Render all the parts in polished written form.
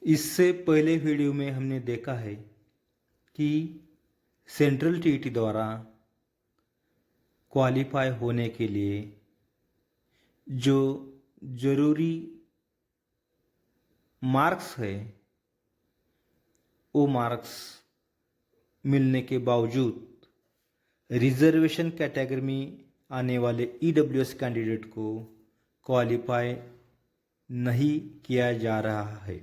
इससे पहले वीडियो में हमने देखा है कि सेंट्रल टीईटी द्वारा क्वालिफाई होने के लिए जो ज़रूरी मार्क्स है वो मार्क्स मिलने के बावजूद रिजर्वेशन कैटेगरी में आने वाले ईडब्ल्यूएस कैंडिडेट को क्वालिफाई नहीं किया जा रहा है।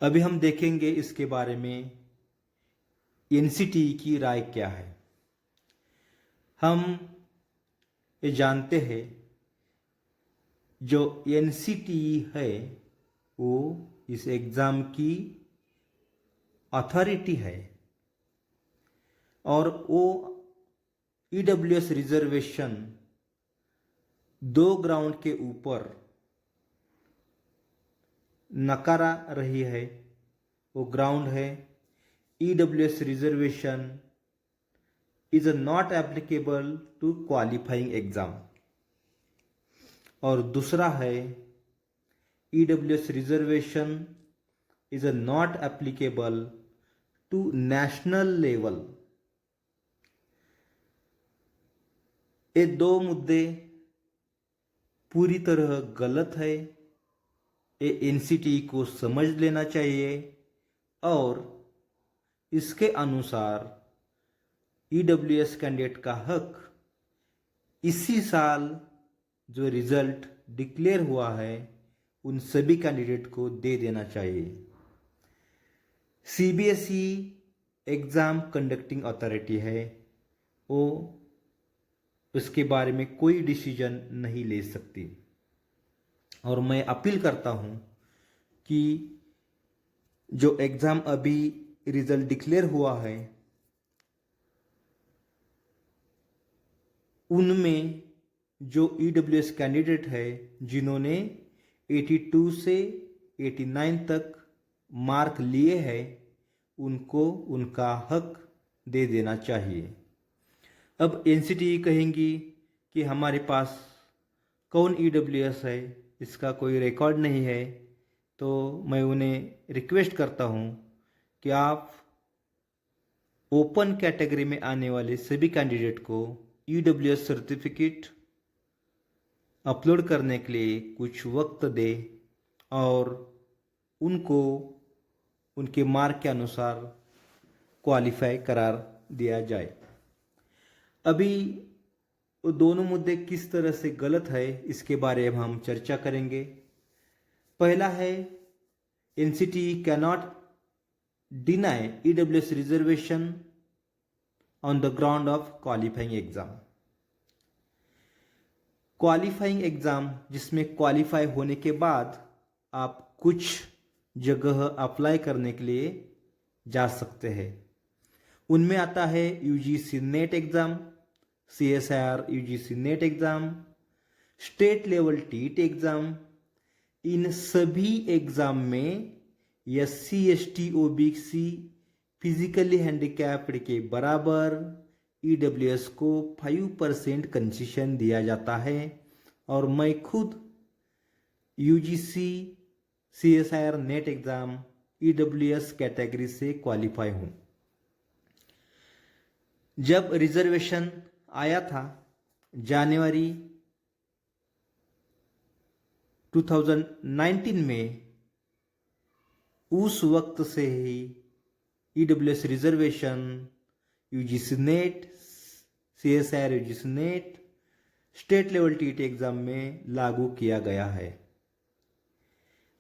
अभी हम देखेंगे इसके बारे में एनसीटीई की राय क्या है। हम ये जानते हैं जो एनसीटीई है वो इस एग्ज़ाम की अथॉरिटी है और वो ईडब्ल्यूएस रिजर्वेशन 2 ग्राउंड के ऊपर नकारा रही है। वो ग्राउंड है EWS reservation is not applicable to qualifying exam, और दूसरा है EWS reservation is not applicable to national level. ये दो मुद्दे पूरी तरह गलत है। ये एनसीटीई को समझ लेना चाहिए और इसके अनुसार ईडब्ल्यूएस कैंडिडेट का हक इसी साल जो रिजल्ट डिक्लेयर हुआ है उन सभी कैंडिडेट को दे देना चाहिए। सीबीएसई एग्ज़ाम कंडक्टिंग अथॉरिटी है, वो उसके बारे में कोई डिसीजन नहीं ले सकती। और मैं अपील करता हूं कि जो एग्ज़ाम अभी रिजल्ट डिक्लेयर हुआ है उनमें जो ईडब्ल्यूएस कैंडिडेट है जिन्होंने 82 से 89 तक मार्क लिए हैं उनको उनका हक दे देना चाहिए। अब एनसीटीई कहेंगी कि हमारे पास कौन ईडब्ल्यूएस है, इसका कोई रिकॉर्ड नहीं है, तो मैं उन्हें रिक्वेस्ट करता हूं कि आप ओपन कैटेगरी में आने वाले सभी कैंडिडेट को ईडब्ल्यूएस सर्टिफिकेट अपलोड करने के लिए कुछ वक्त दे और उनको उनके मार्क के अनुसार क्वालिफाई करार दिया जाए। अभी वो दोनों मुद्दे किस तरह से गलत है इसके बारे में हम चर्चा करेंगे। पहला है NCTE cannot deny EWS reservation on the ground of qualifying exam. Qualifying exam जिसमें क्वालिफाई होने के बाद आप कुछ जगह अप्लाई करने के लिए जा सकते हैं। उनमें आता है UGC NET exam, CSIR UGC NET exam, state level TET exam. इन सभी एग्ज़ाम में SC ST OBC physically handicapped के बराबर ईडब्ल्यूएस को 5% कंसेशन दिया जाता है। और मैं खुद UGC CSIR net exam EWS category से क्वालिफाई हूँ। जब रिजर्वेशन आया था जनवरी 2019 में, उस वक्त से ही EWS reservation UGC NET, CSIR UGC NET, state level TET exam में लागू किया गया है।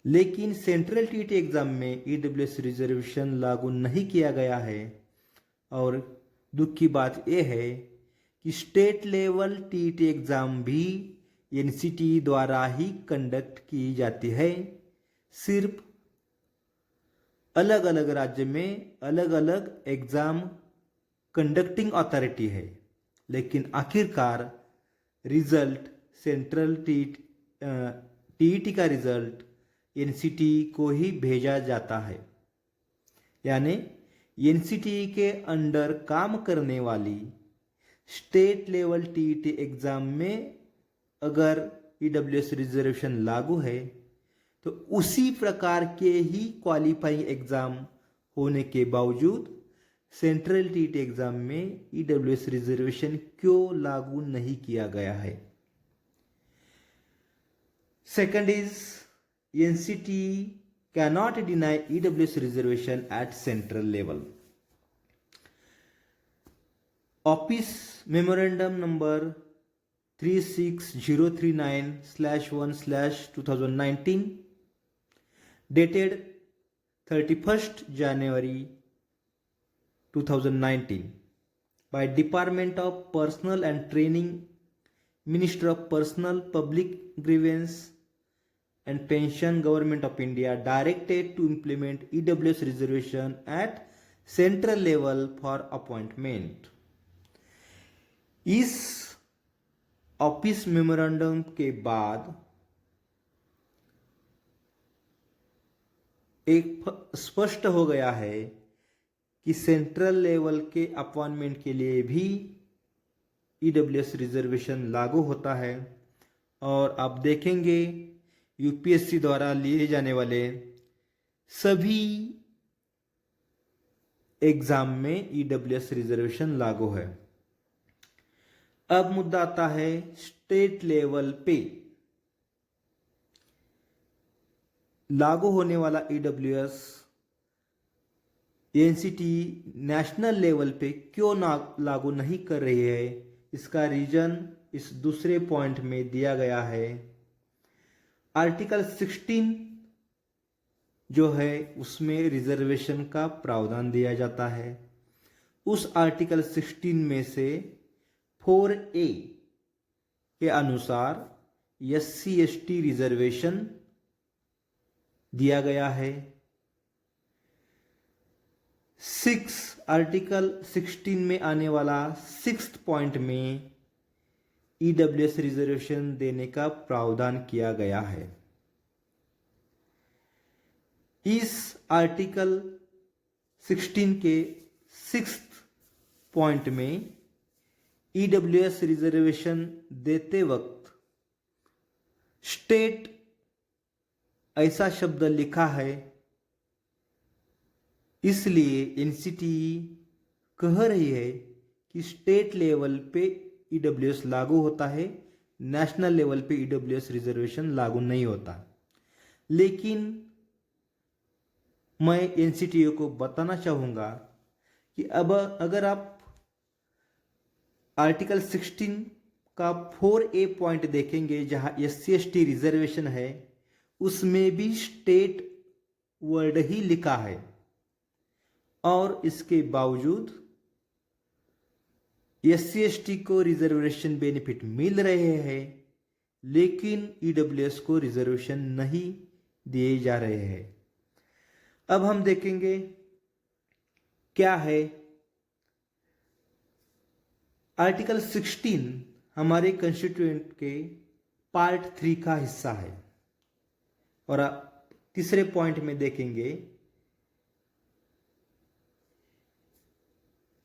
लेकिन सेंट्रल टीटी एग्ज़ाम में ईडब्ल्यूएस रिजर्वेशन लागू नहीं किया गया है। और दुख की बात यह है कि स्टेट लेवल टीटी एग्ज़ाम भी एनसीटीई द्वारा ही कंडक्ट की जाती है। सिर्फ अलग अलग राज्य में अलग अलग एग्ज़ाम कंडक्टिंग अथॉरिटी है, लेकिन आखिरकार रिजल्ट सेंट्रल टीईटी का रिजल्ट एनसीटीई को ही भेजा जाता है। यानी एनसीटीई के अंडर काम करने वाली स्टेट लेवल टीईटी एग्ज़ाम में अगर ईडब्ल्यूएस रिजर्वेशन लागू है तो उसी प्रकार के ही क्वालिफाइंग एग्जाम होने के बावजूद सेंट्रल टीटी एग्जाम में ईडब्ल्यूएस रिजर्वेशन क्यों लागू नहीं किया गया है? Second is NCT cannot deny EWS reservation at central level. Office Memorandum number 36039/1/2019 dated 31st January 2019 by Department of Personnel and Training, Minister of Personnel, Public Grievance and Pension, Government of India, directed to implement EWS reservation at central level for appointment. इस office memorandum के बाद एक स्पष्ट हो गया है कि central level के अपॉइंटमेंट के लिए भी ईडब्ल्यूएस रिजर्वेशन लागू होता है। और आप देखेंगे यूपीएससी द्वारा लिए जाने वाले सभी एग्जाम में ईडब्ल्यूएस रिजर्वेशन लागू है। अब मुद्दा आता है स्टेट लेवल पे लागू होने वाला ईडब्ल्यूएस एनसीटी नेशनल लेवल पे क्यों लागू नहीं कर रही है, इसका रीजन इस दूसरे पॉइंट में दिया गया है। आर्टिकल 16 जो है उसमें रिजर्वेशन का प्रावधान दिया जाता है। उस आर्टिकल 16 में से 4A के अनुसार SC/ST रिजर्वेशन दिया गया है। आर्टिकल 16 में आने वाला 6th पॉइंट में ईडब्ल्यूएस रिजर्वेशन देने का प्रावधान किया गया है। इस आर्टिकल 16 के 6th पॉइंट में ईडब्ल्यूएस रिजर्वेशन देते वक्त स्टेट ऐसा शब्द लिखा है, इसलिए एनसीटी कह रही है कि स्टेट लेवल पे ईडब्ल्यूएस लागू होता है, नेशनल लेवल पे ईडब्ल्यूएस रिजर्वेशन लागू नहीं होता। लेकिन मैं एनसीटीओ को बताना चाहूंगा कि अब अगर आप आर्टिकल 16 का 4A पॉइंट देखेंगे जहां SC/ST रिजर्वेशन है, उसमें भी स्टेट वर्ड ही लिखा है और इसके बावजूद SC/ST को रिजर्वेशन बेनिफिट मिल रहे हैं, लेकिन ईडब्ल्यूएस को रिजर्वेशन नहीं दिए जा रहे हैं। अब हम देखेंगे क्या है। आर्टिकल 16 हमारे कॉन्स्टिट्यूएंट के पार्ट 3 का हिस्सा है और आप तीसरे पॉइंट में देखेंगे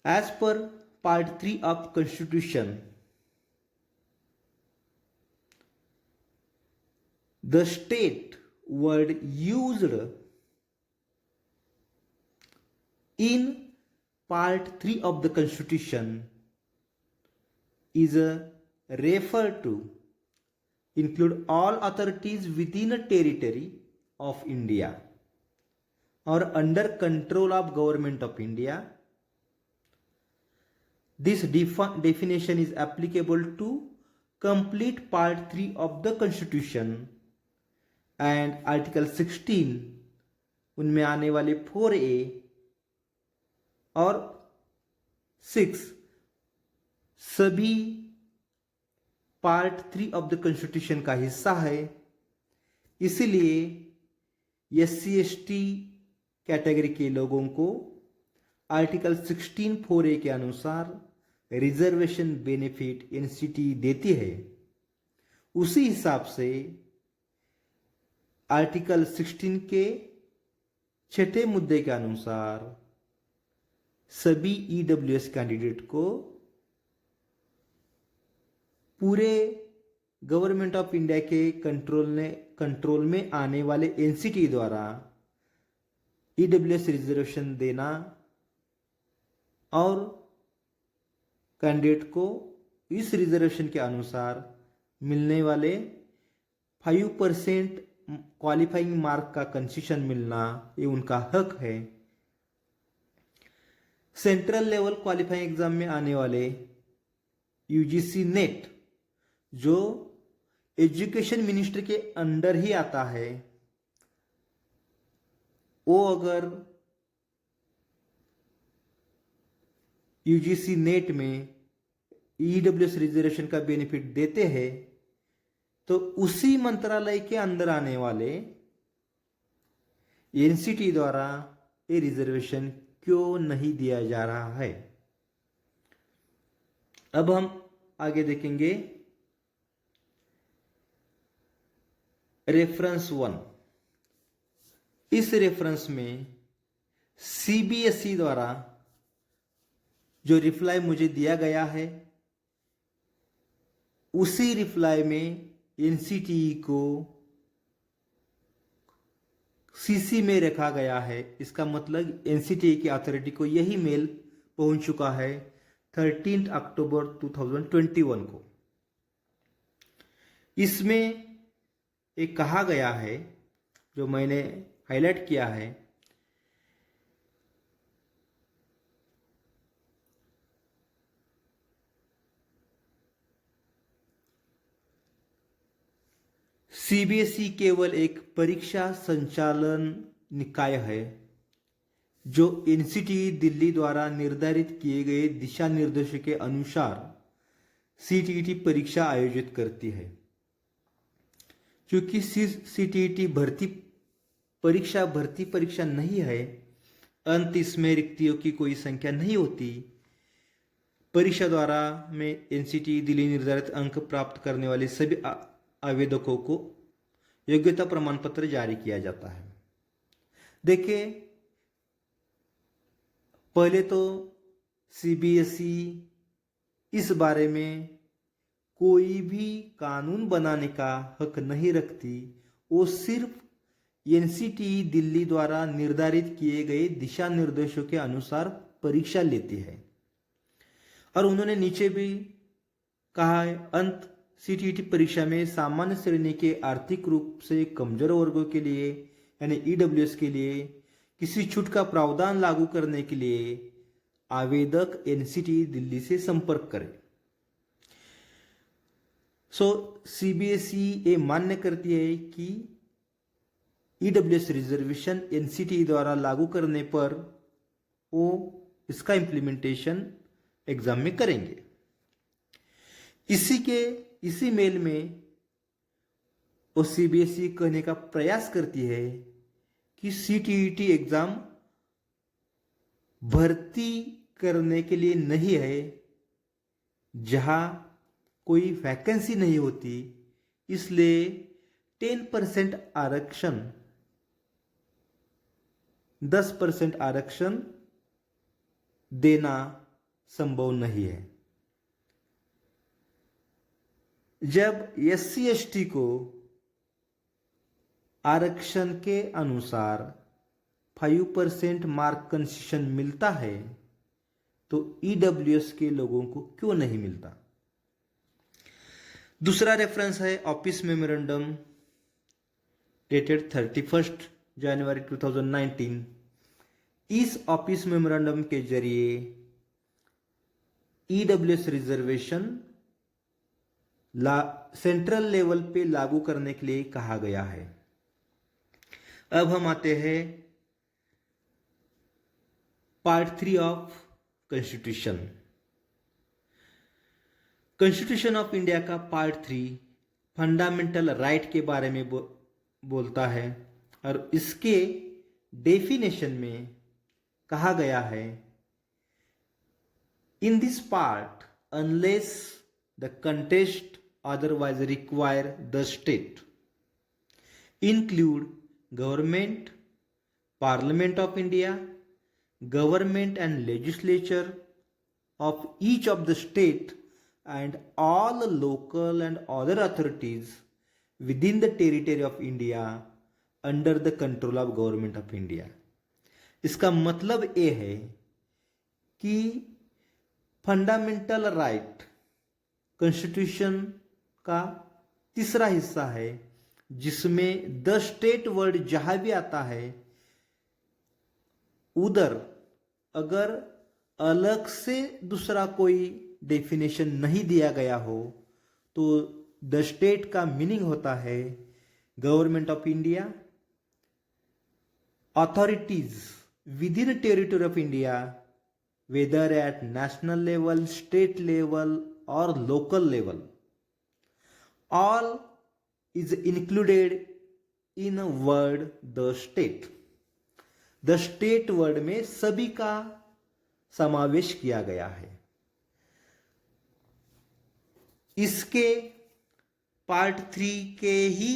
as per Part 3 of Constitution, the state word used in Part 3 of the Constitution is referred to include all authorities within a territory of India or under control of Government of India. This definition is applicable to complete Part 3 of the Constitution and Article 16 उनमें आने वाले 4A और 6 सभी Part 3 of the Constitution का हिस्सा है। इसलिए SC/ST category के लोगों को आर्टिकल 16 4A के अनुसार रिजर्वेशन बेनिफिट एनसीटी देती है। उसी हिसाब से आर्टिकल 16 के 6ठे मुद्दे के अनुसार सभी ईडब्ल्यूएस कैंडिडेट को पूरे गवर्नमेंट ऑफ इंडिया के कंट्रोल में आने वाले एनसीटी द्वारा ईडब्ल्यूएस रिजर्वेशन देना और कैंडिडेट को इस रिजर्वेशन के अनुसार मिलने वाले 5% क्वालिफाइंग मार्क का कंसेशन मिलना ये उनका हक है। सेंट्रल लेवल क्वालिफाइंग एग्जाम में आने वाले यूजीसी नेट जो एजुकेशन मिनिस्ट्री के अंडर ही आता है, वो अगर यूजीसी नेट में ईडब्ल्यूएस रिजर्वेशन का बेनिफिट देते हैं तो उसी मंत्रालय के अंदर आने वाले एनसीटी द्वारा ये रिजर्वेशन क्यों नहीं दिया जा रहा है। अब हम आगे देखेंगे रेफरेंस 1। इस रेफरेंस में सीबीएसई द्वारा जो रिप्लाई मुझे दिया गया है उसी रिप्लाई में एनसीटीई को सीसी में रखा गया है। इसका मतलब एनसीटीई की अथॉरिटी को यही मेल पहुंच चुका है 13 अक्टूबर 2021 को। इसमें एक कहा गया है जो मैंने हाईलाइट किया है, सीबीएसई केवल एक परीक्षा संचालन निकाय है जो एनसीटीई दिल्ली द्वारा निर्धारित किए गए दिशा निर्देशों के अनुसार सीटीईटी परीक्षा आयोजित करती है। क्योंकि सीटीईटी भर्ती परीक्षा नहीं है, अंत इसमें रिक्तियों की कोई संख्या नहीं होती। परीक्षा द्वारा में एनसीटीई दिल्ली निर्धारित अंक प्राप्त करने वाले सभी आवेदकों को योग्यता प्रमाण पत्र जारी किया जाता है। देखिए, पहले तो सीबीएसई इस बारे में कोई भी कानून बनाने का हक नहीं रखती, वो सिर्फ एनसीटीई दिल्ली द्वारा निर्धारित किए गए दिशा निर्देशों के अनुसार परीक्षा लेती है। और उन्होंने नीचे भी कहा है, अंत सीटीईटी परीक्षा में सामान्य श्रेणी के आर्थिक रूप से कमजोर वर्गों के लिए यानी ईडब्ल्यूएस के लिए किसी छूट का प्रावधान लागू करने के लिए आवेदक एनसीटीई दिल्ली से संपर्क करें। सीबीएसई ये मान्य करती है कि ईडब्ल्यूएस रिजर्वेशन एनसीटीई द्वारा लागू करने पर वो इसका इम्प्लीमेंटेशन एग्जाम में करेंगे। इसी मेल में वो सीबीएसई कहने का प्रयास करती है कि सीटीईटी एग्जाम भर्ती करने के लिए नहीं है जहां कोई वैकेंसी नहीं होती, इसलिए 10% आरक्षण 10% आरक्षण देना संभव नहीं है। जब एससी एसटी को आरक्षण के अनुसार 5% मार्क कंसेशन मिलता है तो ईडब्ल्यूएस के लोगों को क्यों नहीं मिलता। दूसरा रेफरेंस है ऑफिस मेमोरेंडम डेटेड 31 जनवरी 2019। इस ऑफिस मेमोरेंडम के जरिए ईडब्ल्यूएस रिजर्वेशन सेंट्रल लेवल पे लागू करने के लिए कहा गया है। अब हम आते हैं part 3 of constitution of India का पार्ट 3 फंडामेंटल राइट के बारे में बोलता है और इसके डेफिनेशन में कहा गया है, in this part unless the contest otherwise require the state include government, Parliament of India, government and legislature of each of the state and all local and other authorities within the territory of India under the control of government of India. इसका मतलब ये है कि fundamental right constitution का तीसरा हिस्सा है जिसमें द स्टेट वर्ड जहां भी आता है उधर अगर अलग से दूसरा कोई डेफिनेशन नहीं दिया गया हो तो द स्टेट का मीनिंग होता है government of India, authorities within a territory of India, whether at national level, state level, or local level, all is included in a word the state. The state word में सभी का समावेश किया गया है। इसके पार्ट 3 के ही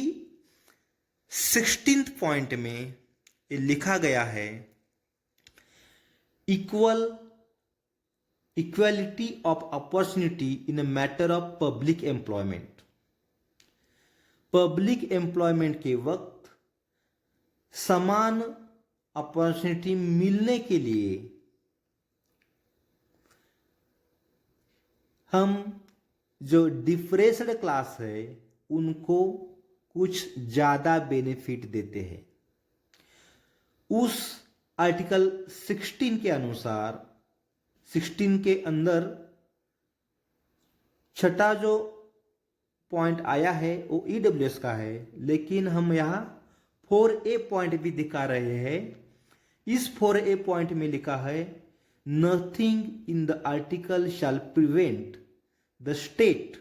16th पॉइंट में ये लिखा गया है equality of opportunity in a matter of public employment. Public employment के वक्त समान अपॉर्चुनिटी मिलने के लिए हम जो डिफरेंस्ड क्लास है उनको कुछ ज्यादा बेनिफिट देते हैं। उस आर्टिकल 16 के अनुसार 16 के अंदर छठा जो पॉइंट आया है वो ईडब्ल्यूएस का है, लेकिन हम यहां 4A पॉइंट भी दिखा रहे हैं। इस 4A पॉइंट में लिखा है nothing in the article shall prevent the state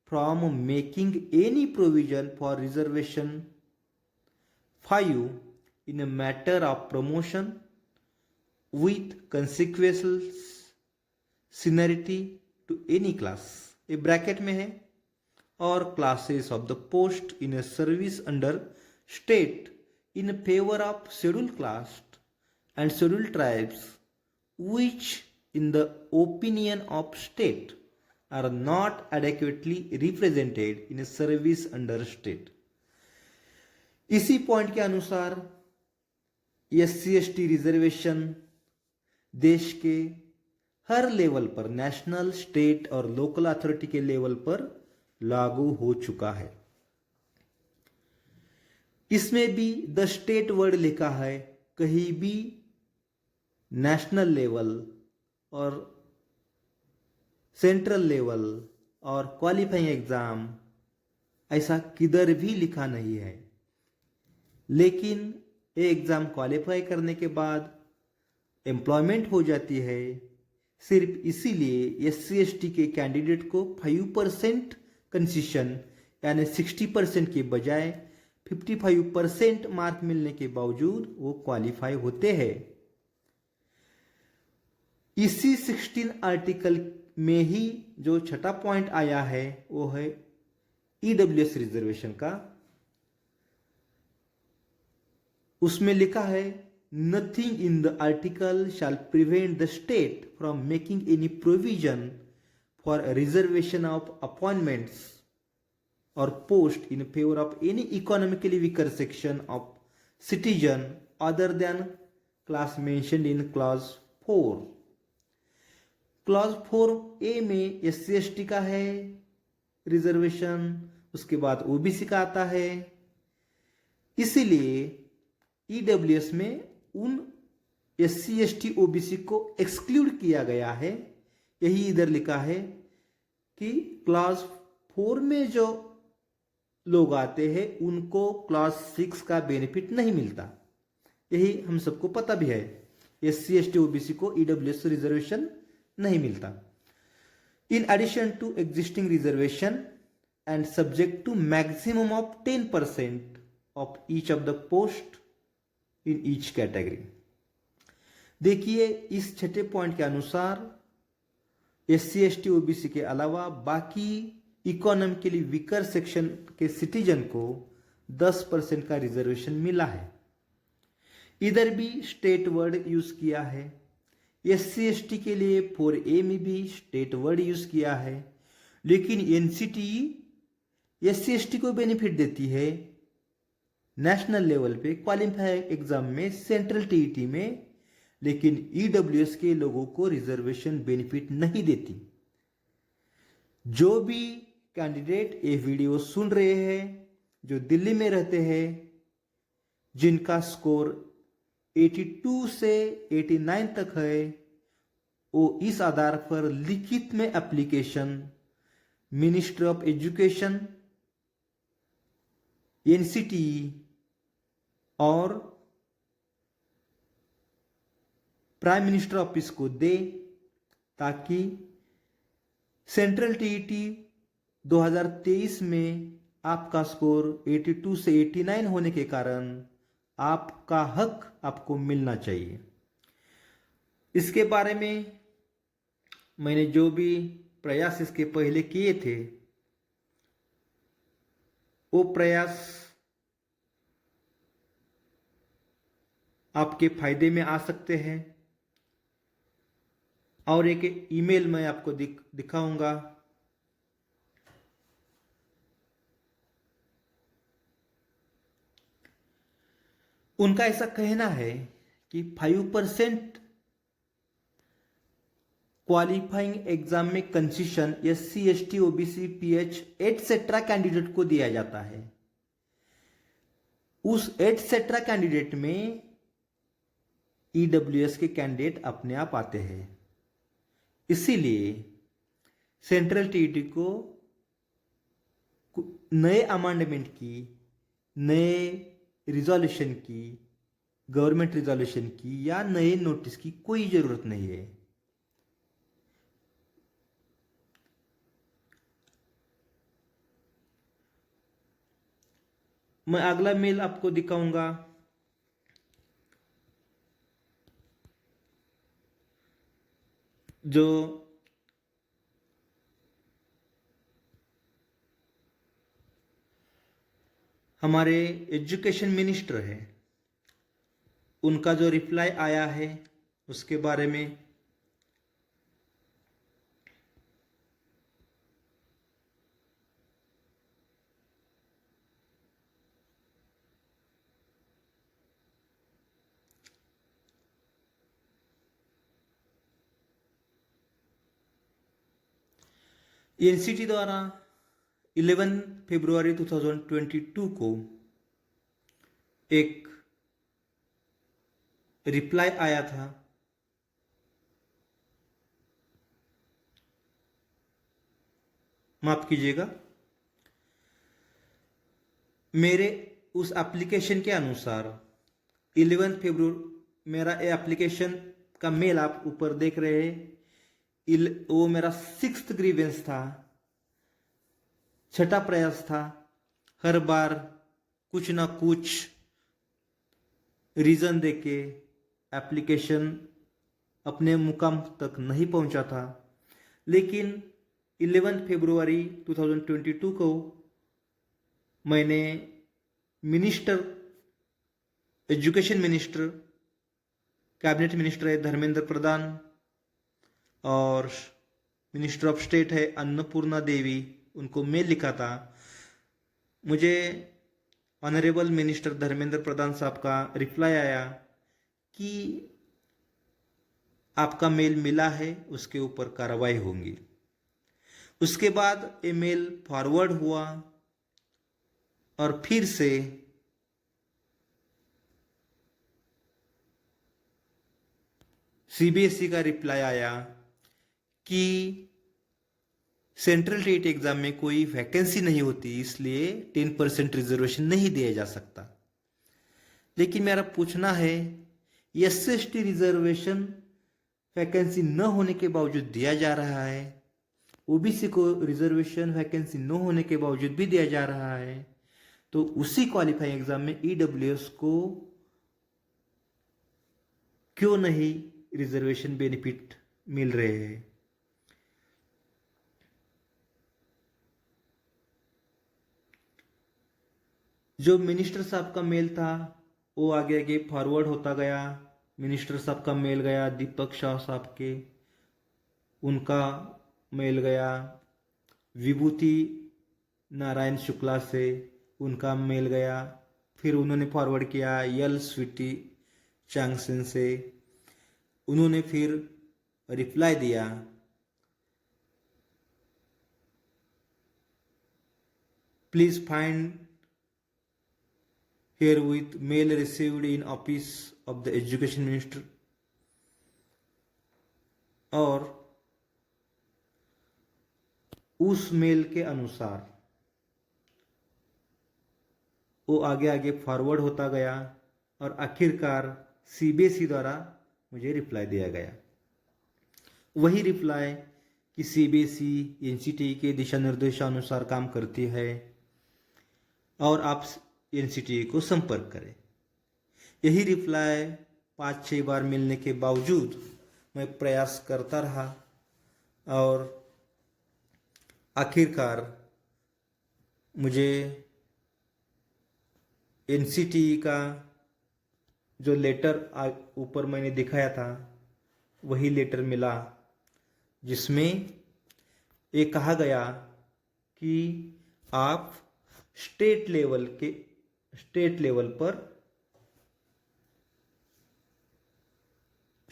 from making any provision for reservation 5 in a matter of promotion with consequential seniority to any class। ये ब्रैकेट में है और classes of the post in a service under state in favour of scheduled caste and scheduled tribes which in the opinion of state are not adequately represented in a service under state। इसी point के अनुसार SC/ST reservation देश के हर level पर national, state और local authority के level पर लागू हो चुका है। इसमें भी द स्टेट वर्ड लिखा है, कहीं भी नेशनल लेवल और सेंट्रल लेवल और क्वालिफाइंग एग्जाम ऐसा किधर भी लिखा नहीं है। लेकिन ये एग्जाम क्वालिफाई करने के बाद एम्प्लॉयमेंट हो जाती है। सिर्फ इसीलिए SC/ST के कैंडिडेट को 5% कंसेशन यानी 60% के बजाय 55% मार्क मिलने के बावजूद वो क्वालिफाई होते हैं। इसी 16 आर्टिकल में ही जो छठा पॉइंट आया है वो है EWS रिजर्वेशन का। उसमें लिखा है nothing in the article shall prevent the state from making any provision for reservation of appointments और post in favour of any economically weaker section of citizen other than class mentioned in clause 4। Clause 4A में SC/ST का है reservation, उसके बाद OBC का आता है। इसीलिए EWS में उन SC/ST OBC को एक्सक्लूड किया गया है। यही इधर लिखा है कि क्लास 4 में जो लोग आते हैं उनको क्लास 6 का बेनिफिट नहीं मिलता। यही हम सबको पता भी है, SC/ST OBC को EWS रिजर्वेशन नहीं मिलता। In addition to existing reservation and subject to maximum of 10% of each of the post in each category. देखिए इस छठे पॉइंट के अनुसार SC/ST OBC के अलावा बाकी इकोनॉमिकली वीकर सेक्शन के सिटीजन को 10% का रिजर्वेशन मिला है। इधर भी स्टेट वर्ड यूज किया है। SC/ST के लिए 4A में भी स्टेट वर्ड यूज किया है, लेकिन NCTE SC/ST को बेनिफिट देती है नेशनल लेवल पे क्वालिफाइंग एग्जाम में, सेंट्रल टीईटी में, लेकिन ईडब्ल्यूएस के लोगों को रिजर्वेशन बेनिफिट नहीं देती। जो भी कैंडिडेट ये वीडियो सुन रहे हैं, जो दिल्ली में रहते हैं, जिनका स्कोर 82 से 89 तक है, वो इस आधार पर लिखित में application ministry of education, NCTE और प्राइम मिनिस्टर ऑफिस को दे, ताकि सेंट्रल टीईटी 2023 में आपका स्कोर 82 से 89 होने के कारण आपका हक आपको मिलना चाहिए। इसके बारे में मैंने जो भी प्रयास इसके पहले किए थे, वो प्रयास आपके फायदे में आ सकते हैं। और एक ईमेल मैं आपको दिखाऊंगा। उनका ऐसा कहना है कि 5% क्वालिफाइंग एग्जाम में concession SC/ST OBC PH etcetera candidate को दिया जाता है। उस एटसेट्रा कैंडिडेट में ईडब्ल्यूएस के कैंडिडेट अपने आप आते हैं। इसीलिए सेंट्रल टीईटी को नए अमेंडमेंट की, नए रिजोल्यूशन की, गवर्नमेंट रिजोल्यूशन की या नए नोटिस की कोई जरूरत नहीं है। मैं अगला मेल आपको दिखाऊंगा। जो हमारे एजुकेशन मिनिस्टर है, उनका जो रिप्लाई आया है उसके बारे में एनसीटी द्वारा 11 फरवरी 2022 को एक रिप्लाई आया था। माफ कीजिएगा, मेरे उस एप्लीकेशन के अनुसार 11 फरवरी मेरा एप्लीकेशन का मेल आप ऊपर देख रहे हैं, वो मेरा 6th ग्रीवेंस था, 6ठा प्रयास था। हर बार कुछ ना कुछ रीजन देके एप्लीकेशन अपने मुकाम तक नहीं पहुंचा था, लेकिन 11 फरवरी 2022 को मैंने एजुकेशन मिनिस्टर, कैबिनेट मिनिस्टर है धर्मेंद्र प्रधान और मिनिस्टर ऑफ स्टेट है अन्नपूर्णा देवी, उनको मेल लिखा था। मुझे ऑनरेबल मिनिस्टर धर्मेंद्र प्रधान साहब का रिप्लाई आया कि आपका मेल मिला है, उसके ऊपर कार्रवाई होगी। उसके बाद ये मेल फॉरवर्ड हुआ और फिर से सीबीएसई का रिप्लाई आया कि सेंट्रल टेट एग्जाम में कोई वैकेंसी नहीं होती, इसलिए 10% रिजर्वेशन नहीं दिया जा सकता। लेकिन मेरा पूछना है, SC/ST रिजर्वेशन वैकेंसी न होने के बावजूद दिया जा रहा है, ओबीसी को रिजर्वेशन वैकेंसी न होने के बावजूद भी दिया जा रहा है, तो उसी क्वालिफाइंग एग्जाम में ईडब्ल्यूएस को क्यों नहीं रिजर्वेशन बेनिफिट मिल रहे हैं? जो मिनिस्टर साहब का मेल था वो आगे आगे फॉरवर्ड होता गया। मिनिस्टर साहब का मेल गया, दीपक शाह साहब के, उनका मेल गया, विभूति नारायण शुक्ला से उनका मेल गया। फिर उन्होंने फॉरवर्ड किया यल स्वीटी चांगसेन से, उन्होंने फिर रिप्लाई दिया please find here with mail received in office of the education minister. और उस मेल के अनुसार वो आगे आगे फॉरवर्ड होता गया और आखिरकार सीबीएसई द्वारा मुझे रिप्लाई दिया गया। वही रिप्लाई कि सीबीएसई एनसीटीई के दिशा निर्देशानुसार काम करती है और आप एनसीटीई को संपर्क करें। यही रिप्लाई 5-6 बार मिलने के बावजूद मैं प्रयास करता रहा और आखिरकार मुझे एनसीटीई का जो लेटर ऊपर मैंने दिखाया था वही लेटर मिला, जिसमें ये कहा गया कि आप स्टेट लेवल पर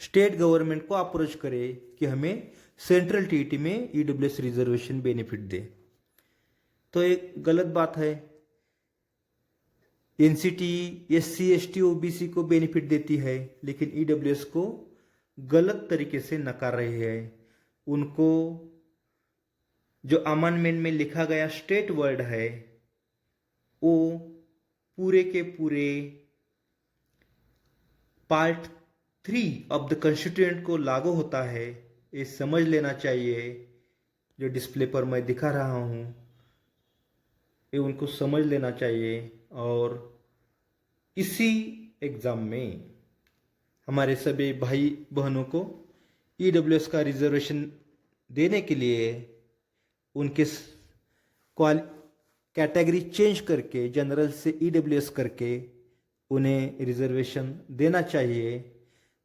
स्टेट गवर्नमेंट को अप्रोच करें कि हमें सेंट्रल टीईटी में ईडब्ल्यूएस रिजर्वेशन बेनिफिट दे। तो एक गलत बात है। एनसीटीई एससी एसटी ओबीसी को बेनिफिट देती है, लेकिन ईडब्ल्यूएस को गलत तरीके से नकार रही है। उनको जो अमेंडमेंट में लिखा गया स्टेट वर्ड है वो पूरे के पूरे पार्ट 3 ऑफ द कॉन्स्टिट्यूएंट को लागू होता है, ये समझ लेना चाहिए। जो डिस्प्ले पर मैं दिखा रहा हूँ ये उनको समझ लेना चाहिए। और इसी एग्ज़ाम में हमारे सभी भाई बहनों को ईडब्ल्यूएस का रिजर्वेशन देने के लिए उनके कैटेगरी चेंज करके जनरल से ईडब्ल्यूएस करके उन्हें रिजर्वेशन देना चाहिए।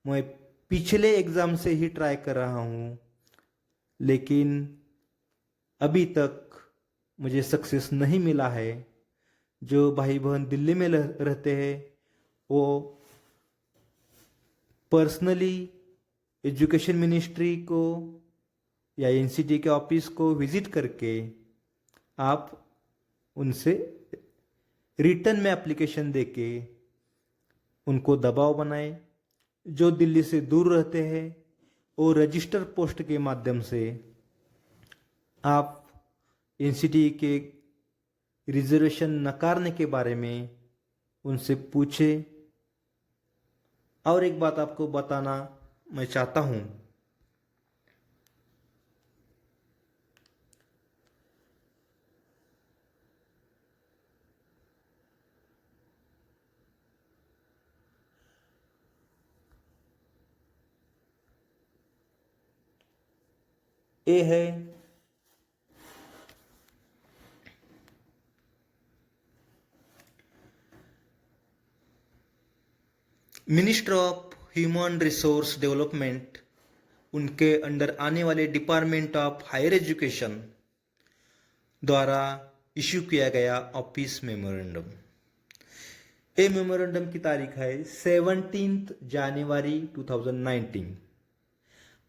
मैं पिछले एग्ज़ाम से ही ट्राई कर रहा हूँ, लेकिन अभी तक मुझे सक्सेस नहीं मिला है। जो भाई बहन दिल्ली में रहते हैं वो पर्सनली एजुकेशन मिनिस्ट्री को या एनसीटी के ऑफिस को विजिट करके आप उनसे रिटर्न में एप्लीकेशन देके उनको दबाव बनाएं। जो दिल्ली से दूर रहते हैं वो रजिस्टर पोस्ट के माध्यम से आप एनसीटी के रिजर्वेशन नकारने के बारे में उनसे पूछे। और एक बात आपको बताना मैं चाहता हूँ, ये है minister of human resource development, उनके अंडर आने वाले डिपार्टमेंट ऑफ हायर एजुकेशन द्वारा इशू किया गया ऑफिस मेमोरेंडम। ये मेमोरेंडम की तारीख है 17 जनवरी 2019।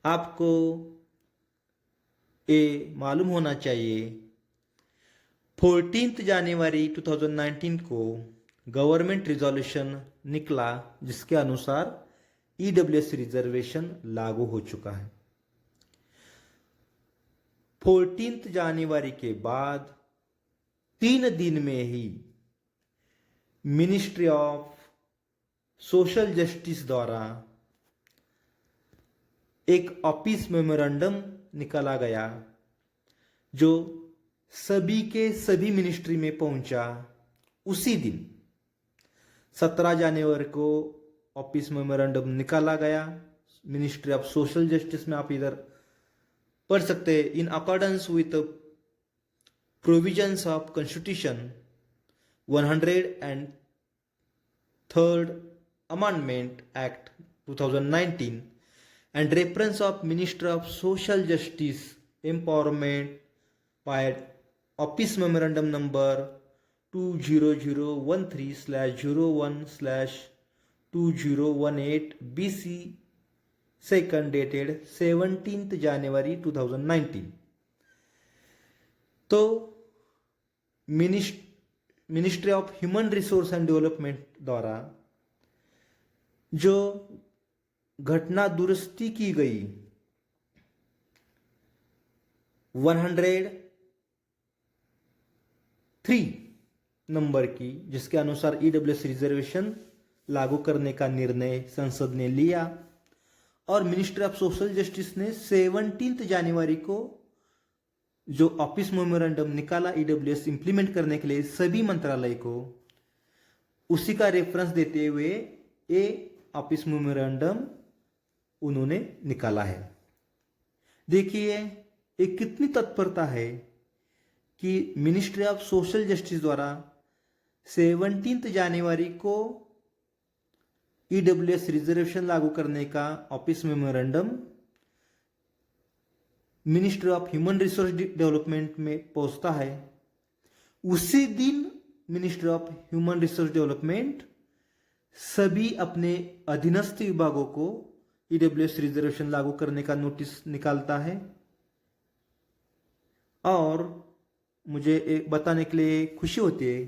आपको ये मालूम होना चाहिए 14 जनवरी 2019 को गवर्नमेंट रिजोल्यूशन निकला, जिसके अनुसार ईडब्ल्यूएस रिजर्वेशन लागू हो चुका है। 14 जनवरी के बाद 3 दिन में ही मिनिस्ट्री ऑफ सोशल जस्टिस द्वारा एक ऑफिस मेमोरेंडम निकाला गया, जो सभी के सभी मिनिस्ट्री में पहुंचा। उसी दिन 17 जनवरी को ऑफिस मेमोरेंडम निकाला गया मिनिस्ट्री ऑफ सोशल जस्टिस में। आप इधर पढ़ सकते हैं, in accordance with provisions of constitution 103rd amendment act 2019 and reference of Minister of Social Justice Empowerment by office memorandum number 20013/01/2018 BC second dated 17 जनवरी 2019। तो ministry of human resource and development द्वारा जो घटना दुरुस्ती की गई 103 नंबर की, जिसके अनुसार ईडब्ल्यूएस रिजर्वेशन लागू करने का निर्णय संसद ने लिया और मिनिस्ट्री ऑफ सोशल जस्टिस ने 17 जनवरी को जो ऑफिस मेमोरेंडम निकाला ईडब्ल्यूएस इंप्लीमेंट करने के लिए सभी मंत्रालय को, उसी का रेफरेंस देते हुए ये ऑफिस मेमोरेंडम उन्होंने निकाला है। देखिए ये कितनी तत्परता है कि मिनिस्ट्री ऑफ सोशल जस्टिस द्वारा 17 जनवरी को ईडब्ल्यूएस रिजर्वेशन लागू करने का office memorandum ministry of human resource development में पहुंचता है। उसी दिन ministry of human resource development सभी अपने अधीनस्थ विभागों को ईडब्ल्यूएस रिजर्वेशन लागू करने का नोटिस निकालता है। और मुझे एक बताने के लिए खुशी होती है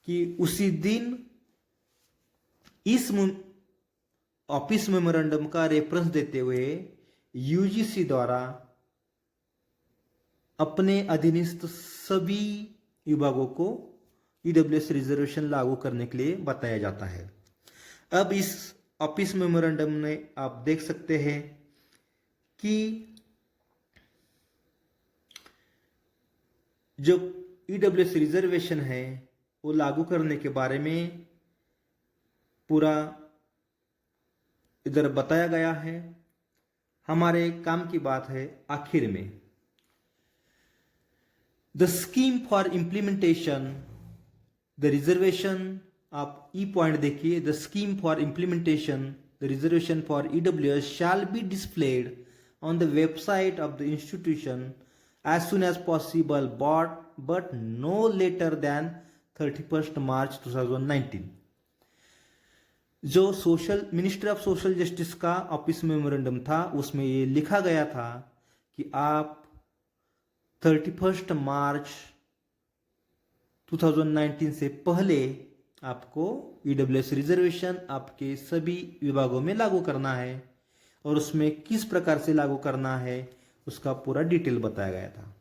कि उसी दिन इस ऑफिस मेमोरेंडम का रेफरेंस देते हुए यूजीसी द्वारा अपने अधीनस्थ सभी विभागों को ईडब्ल्यूएस रिजर्वेशन लागू करने के लिए बताया जाता है। अब इस ऑफिस मेमोरेंडम में आप देख सकते हैं कि जो ईडब्ल्यूएस रिजर्वेशन है वो लागू करने के बारे में पूरा इधर बताया गया है। हमारे काम की बात है आखिर में। The scheme for implementation, the reservation आप ई पॉइंट देखिए, the scheme for implementation, the reservation for EWS shall be displayed on the website of the institution as soon as possible, but no later than 31st March 2019। जो ministry of social justice का office memorandum था उसमें ये लिखा गया था कि आप 31 मार्च 2019 से पहले आपको ईडब्ल्यूएस रिजर्वेशन आपके सभी विभागों में लागू करना है और उसमें किस प्रकार से लागू करना है उसका पूरा डिटेल बताया गया था।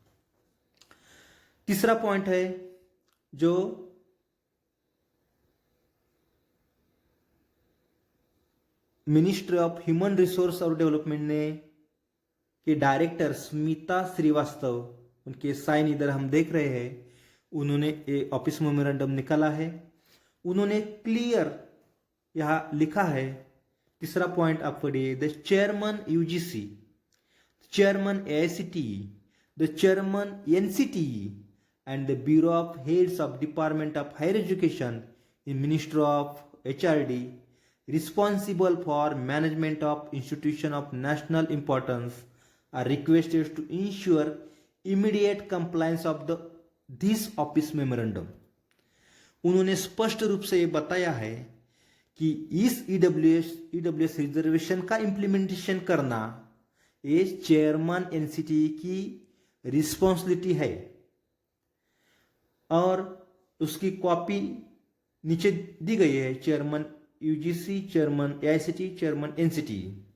तीसरा पॉइंट है जो मिनिस्ट्री ऑफ ह्यूमन रिसोर्स और डेवलपमेंट ने के डायरेक्टर स्मिता श्रीवास्तव, उनके साइन इधर हम देख रहे हैं, उन्होंने ऑफिस मेमोरेंडम निकाला है। उन्होंने क्लियर यहां लिखा है, तीसरा पॉइंट आप पढ़िए, the chairman UGC, chairman AICT, the chairman NCT and the bureau of heads of department of higher education in ministry of HRD responsible for management of institution of national importance are requested to ensure immediate compliance of this office memorandum। उन्होंने स्पष्ट रूप से ये बताया है कि इस EWS reservation का इंप्लीमेंटेशन करना ये चेयरमैन एनसीटी की रिस्पॉन्सिबिलिटी है और उसकी कॉपी नीचे दी गई है, chairman UGC, chairman AICT, chairman NCT.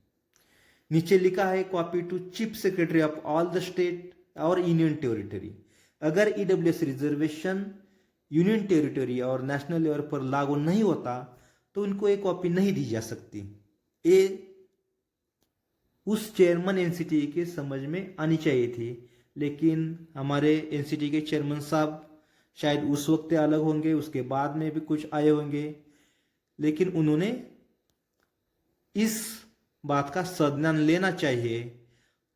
नीचे लिखा है copy to chief secretary of all the state और यूनियन टेरिटरी। अगर ईडब्ल्यूएस रिजर्वेशन यूनियन टेरिटरी और नेशनल लेवल पर लागू नहीं होता तो उनको एक कॉपी नहीं दी जा सकती। ये उस चेयरमैन एनसीटी के समझ में आनी चाहिए थी, लेकिन हमारे एनसीटी के चेयरमैन साहब शायद उस वक्त अलग होंगे, उसके बाद में भी कुछ आए होंगे, लेकिन उन्होंने इस बात का संज्ञान लेना चाहिए।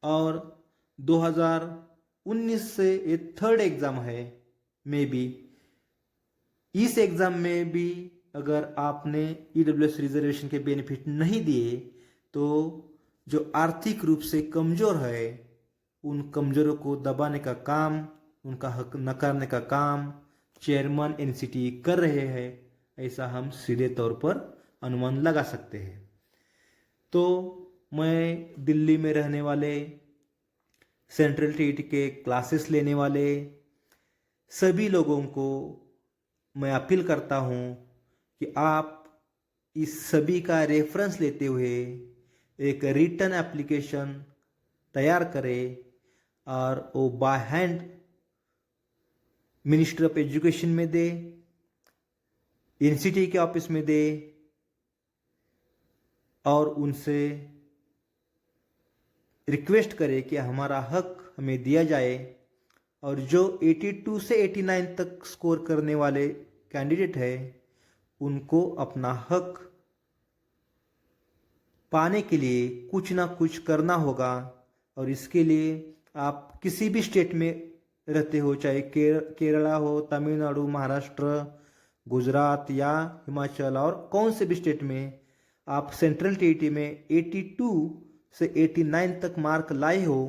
और 2019 से ये थर्ड एग्जाम है, मे बी इस एग्जाम में भी अगर आपने ईडब्ल्यूएस रिजर्वेशन के बेनिफिट नहीं दिए तो जो आर्थिक रूप से कमजोर है उन कमजोरों को दबाने का काम उनका हक नकारने का काम चेयरमैन एनसीटी कर रहे हैं, ऐसा हम सीधे तौर पर अनुमान लगा सकते हैं। तो मैं दिल्ली में रहने वाले, सेंट्रल टीईटी के क्लासेस लेने वाले सभी लोगों को मैं अपील करता हूँ कि आप इस सभी का रेफरेंस लेते हुए एक रिटर्न एप्लीकेशन तैयार करें और वो by hand ministry of education में दे, एनसीटी के ऑफिस में दे और उनसे रिक्वेस्ट करें कि हमारा हक हमें दिया जाए। और जो 82 से 89 तक स्कोर करने वाले कैंडिडेट है उनको अपना हक पाने के लिए कुछ ना कुछ करना होगा। और इसके लिए आप किसी भी स्टेट में रहते हो, चाहे केरला हो, तमिलनाडु, महाराष्ट्र, गुजरात या हिमाचल और कौन से भी स्टेट में आप सेंट्रल टीईटी में 82 से 89 तक मार्क लाए हो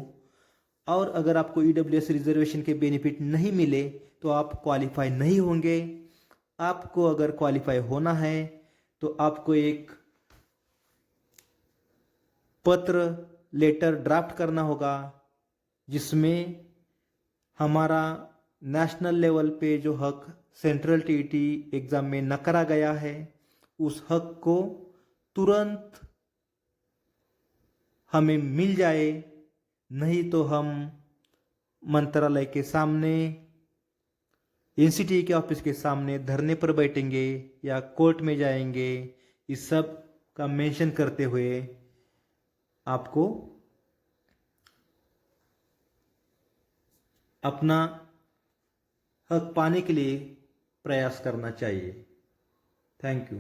और अगर आपको ईडब्ल्यूएस रिजर्वेशन के बेनिफिट नहीं मिले तो आप क्वालिफाई नहीं होंगे। आपको अगर क्वालिफाई होना है तो आपको एक पत्र, लेटर ड्राफ्ट करना होगा जिसमें हमारा नेशनल लेवल पे जो हक सेंट्रल टीईटी एग्ज़ाम में नकारा गया है उस हक को तुरंत हमें मिल जाए, नहीं तो हम मंत्रालय के सामने, एनसीटी के ऑफिस के सामने धरने पर बैठेंगे या कोर्ट में जाएंगे। इस सब का मेंशन करते हुए आपको अपना हक पाने के लिए प्रयास करना चाहिए। Thank you.